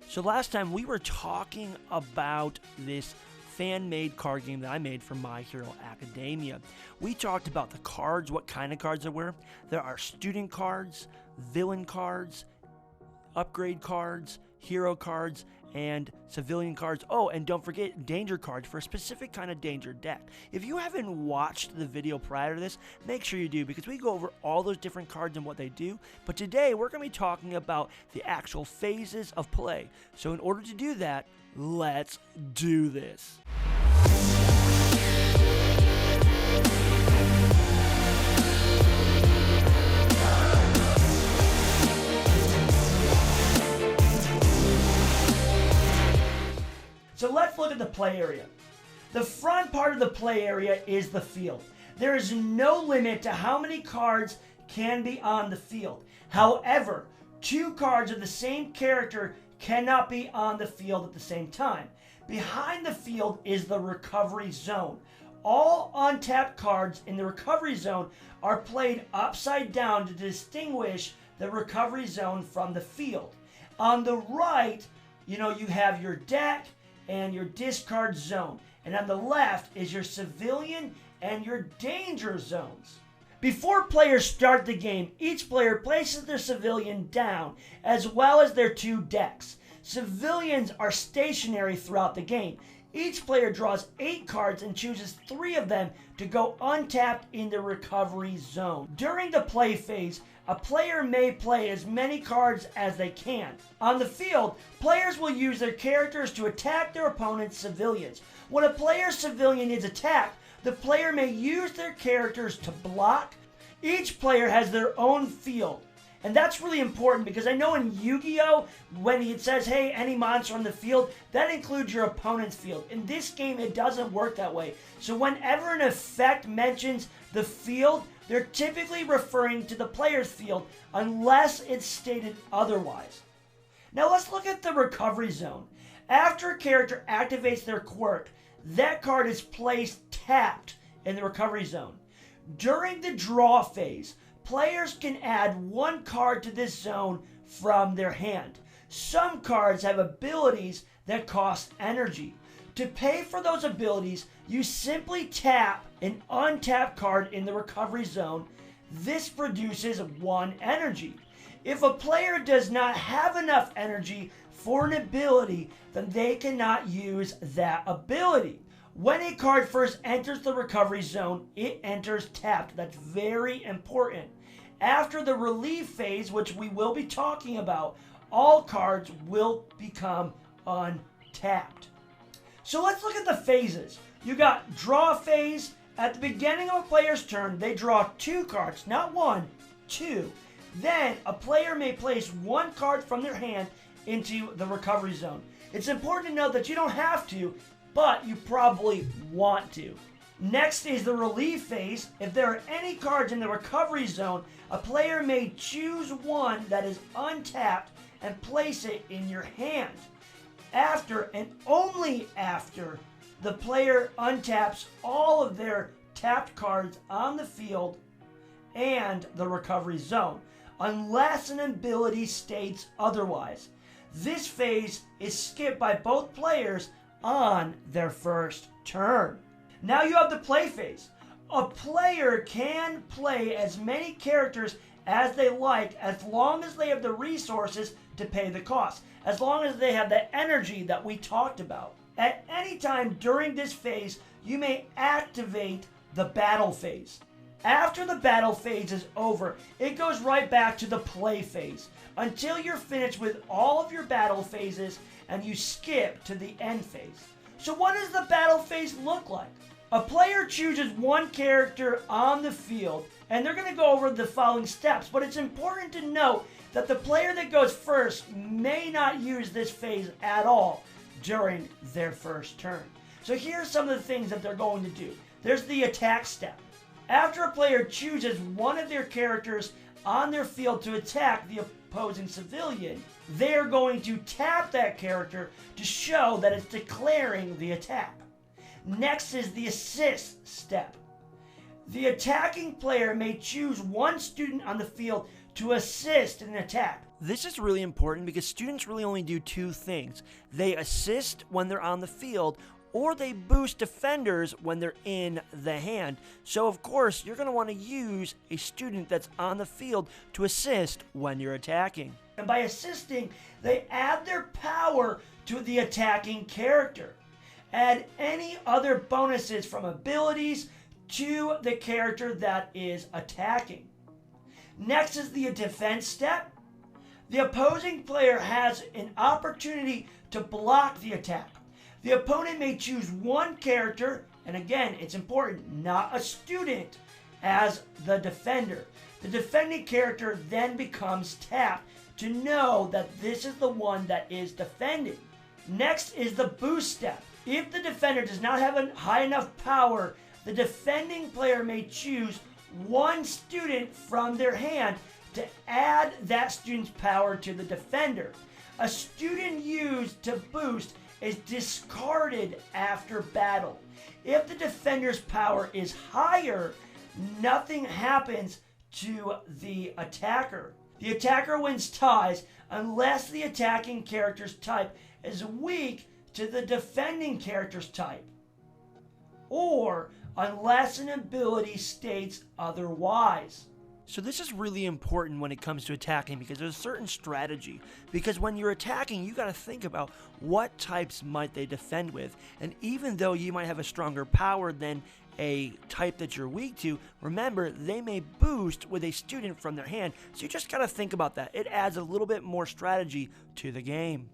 So last time we were talking about this fan-made card game that I made for My Hero Academia. We talked about the cards, what kind of cards there were. There are student cards, villain cards, upgrade cards, hero cards, and civilian cards. Oh, and don't forget danger cards for a specific kind of danger deck. If you haven't watched the video prior to this, make sure you do, because we go over all those different cards and what they do. But today we're going to be talking about the actual phases of play. So in order to do that, let's do this. So let's look at the play area. The front part of the play area is the field. There is no limit to how many cards can be on the field. However, 2 cards of the same character cannot be on the field at the same time. Behind the field is the recovery zone. All untapped cards in the recovery zone are played upside down to distinguish the recovery zone from the field. On the right, you have your deck and your discard zone. And on the left is your civilian and your danger zones. Before players start the game, each player places their civilian down, as well as their 2 decks. Civilians are stationary throughout the game. Each player draws 8 cards and chooses 3 of them to go untapped in the recovery zone. During the play phase, a player may play as many cards as they can. On the field, players will use their characters to attack their opponent's civilians. When a player's civilian is attacked, the player may use their characters to block. Each player has their own field. And that's really important, because I know in Yu-Gi-Oh! When it says, hey, any monster on the field, that includes your opponent's field. In this game, it doesn't work that way. So whenever an effect mentions the field, they're typically referring to the player's field, unless it's stated otherwise. Now let's look at the recovery zone. After a character activates their quirk, that card is placed tapped in the recovery zone. During the draw phase, players can add 1 card to this zone from their hand. Some cards have abilities that cost energy. To pay for those abilities, you simply tap an untapped card in the recovery zone. This produces 1 energy. If a player does not have enough energy for an ability, then they cannot use that ability. When a card first enters the recovery zone, it enters tapped. That's very important. After the relief phase, which we will be talking about, all cards will become untapped. So let's look at the phases. You got draw phase. At the beginning of a player's turn, they draw 2 cards, not 1, 2. Then a player may place 1 card from their hand into the recovery zone. It's important to note that you don't have to, but you probably want to. Next is the relief phase. If there are any cards in the recovery zone, a player may choose 1 that is untapped and place it in your hand. After, and only after, the player untaps all of their tapped cards on the field and the recovery zone, unless an ability states otherwise. This phase is skipped by both players on their first turn. Now you have the play phase. A player can play as many characters as they like, as long as they have the resources to pay the cost, as long as they have the energy that we talked about. At any time during this phase, you may activate the battle phase. After the battle phase is over, it goes right back to the play phase until you're finished with all of your battle phases and you skip to the end phase. So what does the battle phase look like? A player chooses 1 character on the field, and they're going to go over the following steps, but it's important to note that the player that goes first may not use this phase at all during their first turn. So here's some of the things that they're going to do. There's the attack step. After a player chooses 1 of their characters on their field to attack the opposing civilian, they're going to tap that character to show that it's declaring the attack. Next is the assist step. The attacking player may choose one student on the field to assist in an attack. This is really important because students really only do two things. They assist when they're on the field, or they boost defenders when they're in the hand. So of course, you're going to want to use a student that's on the field to assist when you're attacking. And by assisting, they add their power to the attacking character. Add any other bonuses from abilities to the character that is attacking. Next is the defense step. The opposing player has an opportunity to block the attack. The opponent may choose one character, and again, it's important, not a student, as the defender. The defending character then becomes tapped to know that this is the one that is defending. Next is the boost step. If the defender does not have a high enough power, the defending player may choose one student from their hand to add that student's power to the defender. A student used to boost is discarded after battle. If the defender's power is higher, nothing happens to the attacker. The attacker wins ties unless the attacking character's type is weak to the defending character's type, or unless an ability states otherwise. So this is really important when it comes to attacking because there's a certain strategy. Because when you're attacking, you got to think about what types might they defend with. And even though you might have a stronger power than a type that you're weak to, remember, they may boost with a student from their hand. So you just got to think about that. It adds a little bit more strategy to the game.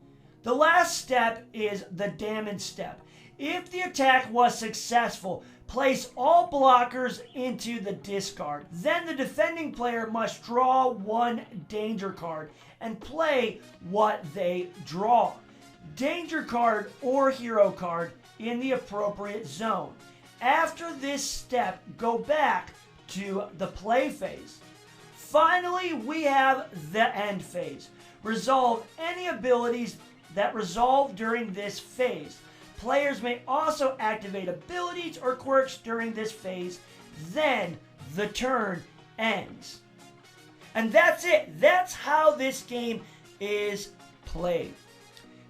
The last step is the damage step. If the attack was successful, place all blockers into the discard. Then the defending player must draw one danger card and play what they draw. Danger card or hero card in the appropriate zone. After this step, go back to the play phase. Finally, we have the end phase. Resolve any abilities that resolve during this phase. Players may also activate abilities or quirks during this phase. Then the turn ends. And that's it. That's how this game is played.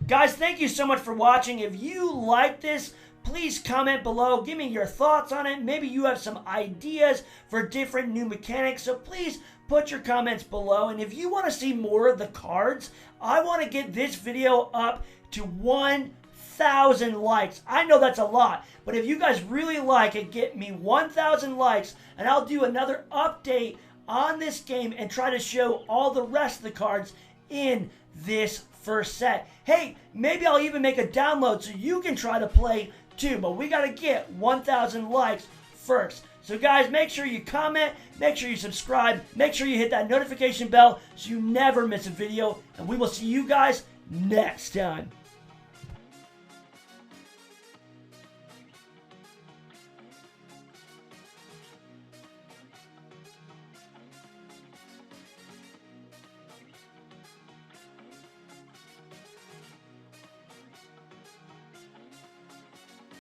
Guys, thank you so much for watching. If you like this, please comment below. Give me your thoughts on it. Maybe you have some ideas for different new mechanics. So please put your comments below. And if you want to see more of the cards, I want to get this video up to 1,000 likes. I know that's a lot, but if you guys really like it, get me 1,000 likes, and I'll do another update on this game and try to show all the rest of the cards in this first set. Hey, maybe I'll even make a download so you can try to play too, but we got to get 1,000 likes first. So guys, make sure you comment, make sure you subscribe, make sure you hit that notification bell so you never miss a video, and we will see you guys next time.